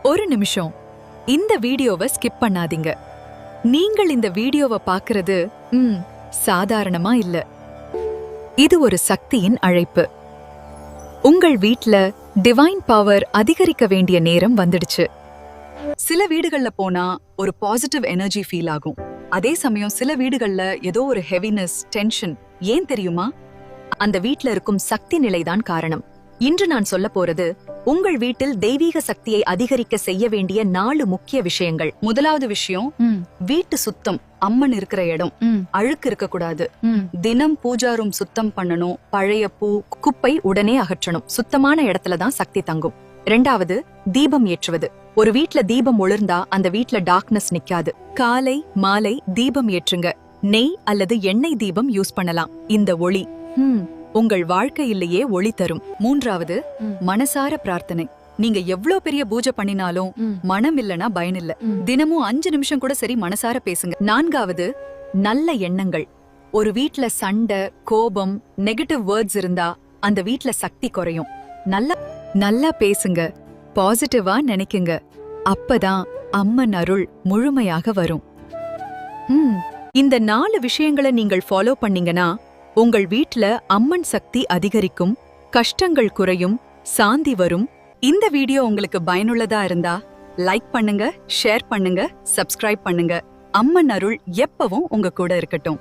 ஒரு நிமிஷம், இந்த வீடியோவை ஸ்கிப் பண்ணாதீங்க. நீங்கள் இந்த வீடியோவை பார்க்கிறது சாதாரணமா இல்ல. இது ஒரு சக்தியின் அழைப்பு. உங்கள் வீட்ல டிவைன் பவர் அதிகரிக்க வேண்டிய நேரம் வந்துடுச்சு. சில வீடுகள்ல போனா ஒரு பாசிட்டிவ் எனர்ஜி ஃபீல் ஆகும். அதே சமயம் சில வீடுகள்ல ஏதோ ஒரு ஹெவினஸ், டென்ஷன். ஏன் தெரியுமா? அந்த வீட்ல இருக்கும் சக்தி நிலைதான் காரணம். இன்று நான் சொல்ல போறது உங்கள் வீட்டில் தெய்வீக சக்தியை அதிகரிக்க செய்ய வேண்டிய 4 முக்கிய விஷயங்கள். முதலாவது விஷயம், வீட்டு சுத்தம். அம்மன் இருக்கிற இடம் அழுக்கு இருக்க கூடாது. தினம் பூஜா ரூம் சுத்தம் பண்ணணும். பழைய பூ, குப்பை உடனே அகற்றணும். சுத்தமான இடத்துலதான் சக்தி தங்கும். 2வது, தீபம் ஏற்றுவது. ஒரு வீட்ல தீபம் ஒளிர்ந்தா அந்த வீட்ல டார்க்னஸ் நிக்காது. காலை மாலை தீபம் ஏற்றுங்க. நெய் அல்லது எண்ணெய் தீபம் யூஸ் பண்ணலாம். இந்த ஒளி உங்கள் வாழ்க்கையிலேயே ஒளி தரும். 3வது, மனசார பிரார்த்தனை. நீங்க எவ்ளோ பெரிய பூஜை பண்ணினாலும் மனம் இல்லனா பயன் இல்ல. தினமும் 5 நிமிஷம் கூட சரி மனசார பேசுங்க. 4வது, நல்ல எண்ணங்கள். ஒரு வீட்ல சண்டை, கோபம், நெகட்டிவ் வேர்ட்ஸ் இருந்தா அந்த வீட்ல சக்தி குறையும். நல்லா பேசுங்க, பாசிட்டிவா நினைக்குங்க. அப்பதான் அம்மன் அருள் முழுமையாக வரும். இந்த 4 விஷயங்களை நீங்கள் ஃபாலோ பண்ணீங்கன்னா உங்கள் வீட்ல அம்மன் சக்தி அதிகரிக்கும், கஷ்டங்கள் குறையும், சாந்தி வரும். இந்த வீடியோ உங்களுக்கு பயனுள்ளதா இருந்தா லைக் பண்ணுங்க, ஷேர் பண்ணுங்க, சப்ஸ்கிரைப் பண்ணுங்க. அம்மன் அருள் எப்பவும் உங்க கூட இருக்கட்டும்.